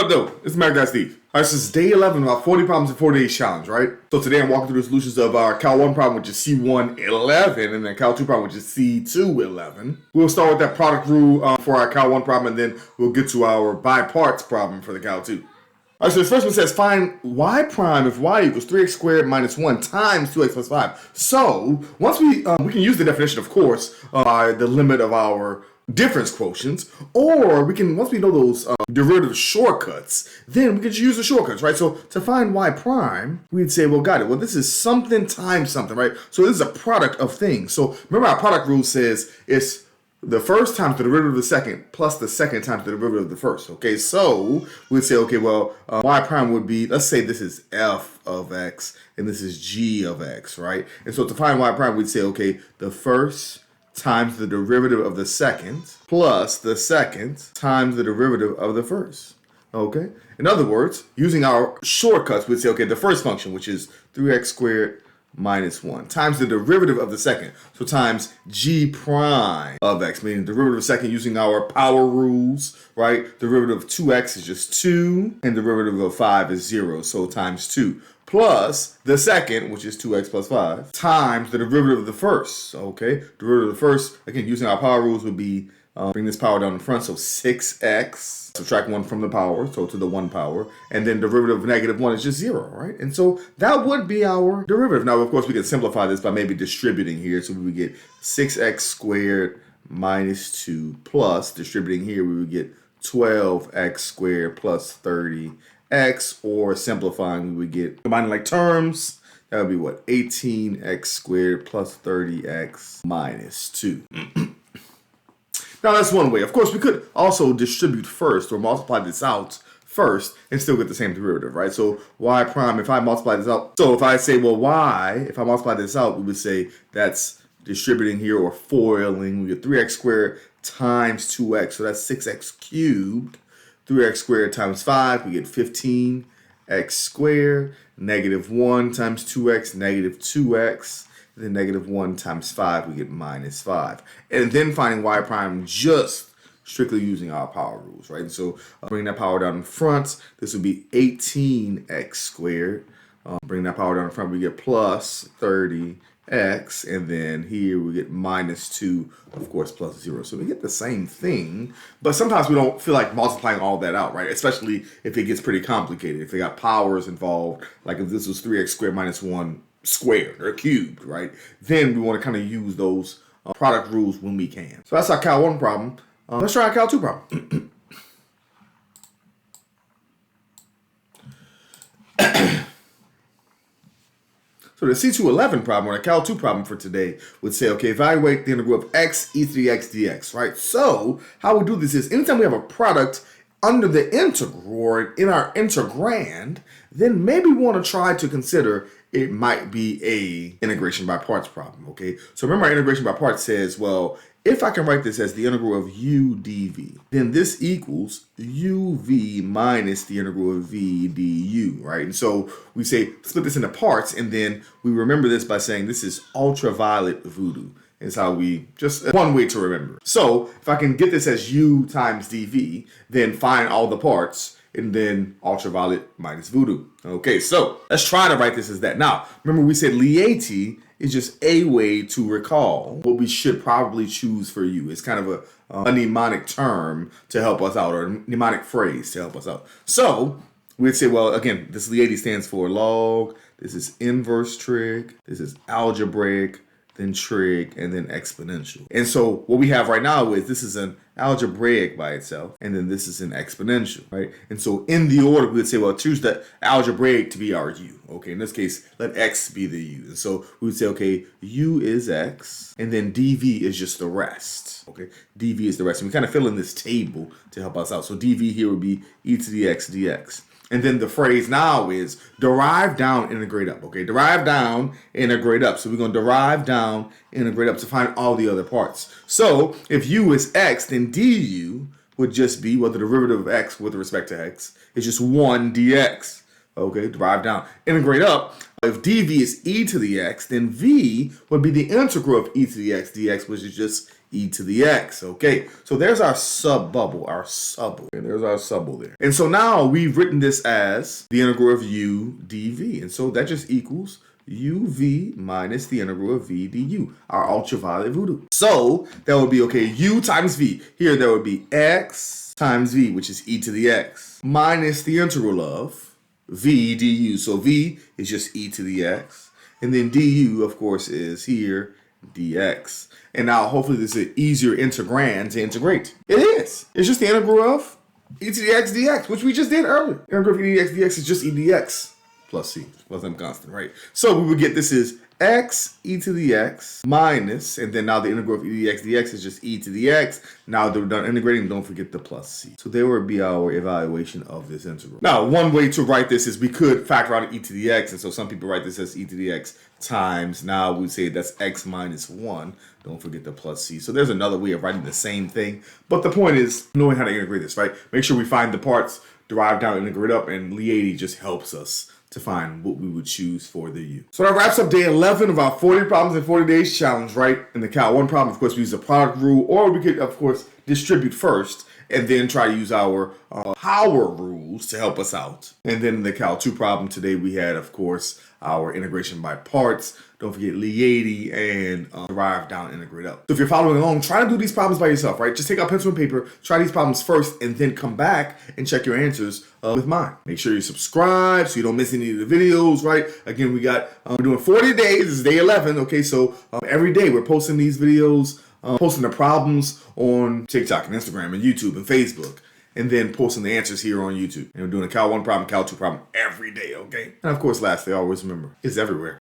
What up, though? It's Mac Guy Steve. All right, so this is day 11 of our 40 problems in 40 days challenge, right? So today I'm walking through the solutions of our Cal 1 problem, which is C1-11, and then Cal 2 problem, which is C2-11. We'll start with that product rule for our Cal 1 problem, and then we'll get to our by parts problem for the Cal 2. All right, so this first one says find y prime if y equals 3x squared minus 1 times 2x plus 5. So once we can use the definition, of course, by the limit of our difference quotients, or we can, once we know those derivative shortcuts, then we can just use the shortcuts, right? So to find y prime, we'd say, well, got it. Well, this is something times something, right? So this is a product of things. So remember our product rule says it's the first times the derivative of the second plus the second times the derivative of the first. Okay, so we'd say, okay, well, y prime would be, let's say this is f of x and this is g of x, right? And so to find y prime, we'd say, okay, the first times the derivative of the second plus the second times the derivative of the first. Okay? In other words, using our shortcuts, we'd say, okay, the first function, which is 3x squared minus 1, times the derivative of the second. So times g prime of x, meaning derivative of the second using our power rules, right? Derivative of 2x is just 2, and derivative of 5 is 0, so times 2. Plus the second, which is 2x plus 5, times the derivative of the first. Okay, derivative of the first, again, using our power rules would be, bring this power down in front, so 6x, subtract 1 from the power, so to the 1 power, and then derivative of negative 1 is just 0, right? And so that would be our derivative. Now, of course, we can simplify this by maybe distributing here, so we would get 6x squared minus 2 plus, distributing here, we would get 12x squared plus 30x, or simplifying, we would get, combining like terms, that would be what, 18x squared plus 30x minus 2. Now that's one way. Of course, we could also distribute first or multiply this out first and still get the same derivative, right? So y prime, if I multiply this out, so if I say, well, y, if I multiply this out, we would say that's distributing here or foiling. We get 3x squared times 2x, so that's 6x cubed. 3x squared times 5, we get 15x squared. Negative 1 times 2x, negative 2x. Then negative 1 times 5, we get minus 5. And then finding y prime just strictly using our power rules, right? And so bring that power down in front. This would be 18x squared. Bring that power down in front, we get plus 30x. And then here we get minus 2, of course, plus 0. So we get the same thing. But sometimes we don't feel like multiplying all that out, right? Especially if it gets pretty complicated. If they got powers involved, like if this was 3x squared minus 1 squared or cubed, right? Then we want to kind of use those product rules when we can. So that's our Cal 1 problem. Let's try our Cal 2 problem. So the C2-11 problem, or the Cal 2 problem for today, would say, okay, evaluate the integral of x e to the x dx, right? So how we do this is anytime we have a product under the integral or in our integrand, then maybe we want to try to consider it might be a integration by parts problem, okay? So remember our integration by parts says, well, if I can write this as the integral of u dv, then this equals uv minus the integral of v du, right? And so we say split this into parts, and then we remember this by saying this is ultraviolet voodoo. Is how we, just one way to remember. So if I can get this as u times dv, then find all the parts, and then ultraviolet minus voodoo. Okay, so let's try to write this as that. Now, remember we said lIATE is just a way to recall what we should probably choose for u. It's kind of a mnemonic term to help us out, or a mnemonic phrase to help us out. So we'd say, well, again, this lIATE stands for log, this is inverse trig, this is algebraic, then trig, and then exponential. And so what we have right now is this is an algebraic by itself, and then this is an exponential, right? And so in the order, we would say, well, choose the algebraic to be our u. Okay, in this case, let x be the u. And so we would say, okay, u is x, and then dv is just the rest. Okay, dv is the rest. And we kind of fill in this table to help us out. So dv here would be e to the x dx. And then the phrase now is derive down, integrate up. Okay, derive down, integrate up. So we're going to derive down, integrate up to find all the other parts. So if u is x, then du would just be, well, the derivative of x with respect to x is just 1 dx. Okay, derive down, integrate up. If dv is e to the x, then v would be the integral of e to the x dx, which is just e to the x. Okay, so there's our sub bubble, our subbable. And there's our subbable there. And so now we've written this as the integral of u dv. And so that just equals uv minus the integral of v du, our ultraviolet voodoo. So that would be, okay, u times v. Here there would be x times v, which is e to the x, minus the integral of v du. So v is just e to the x. And then du, of course, is here dx. And now hopefully this is an easier integrand to integrate. It is. It's just the integral of e to the x dx, which we just did earlier. The integral of e to the x dx is just e dx plus c, plus m constant, right? So we would get this is x e to the x minus, and then now the integral of e to the x dx is just e to the x. Now that we're done integrating, don't forget the plus c. So there would be our evaluation of this integral. Now, one way to write this is we could factor out e to the x, and so some people write this as e to the x times, now we say that's x minus 1. Don't forget the plus c. So there's another way of writing the same thing, but the point is knowing how to integrate this, right? Make sure we find the parts, derive down, integrate up, and lIATE just helps us to find what we would choose for the u. So that wraps up day 11 of our 40 problems in 40 days challenge, right? In the Cal 1 problem, of course, we use the product rule, or we could, of course, distribute first and then try to use our power rules to help us out. And then in the Cal 2 problem today, we had, of course, our integration by parts. Don't forget lIATE and derive down, integrate up. So if you're following along, try to do these problems by yourself, right? Just take out pencil and paper, try these problems first, and then come back and check your answers with mine. Make sure you subscribe so you don't miss any of the videos, right? Again, we got, we're doing 40 days, this is day 11, okay? So every day we're posting these videos, posting the problems on TikTok and Instagram and YouTube and Facebook, and then posting the answers here on YouTube. And we're doing a Cal 1 problem, Cal 2 problem every day, okay? And of course, lastly, always remember, it's everywhere.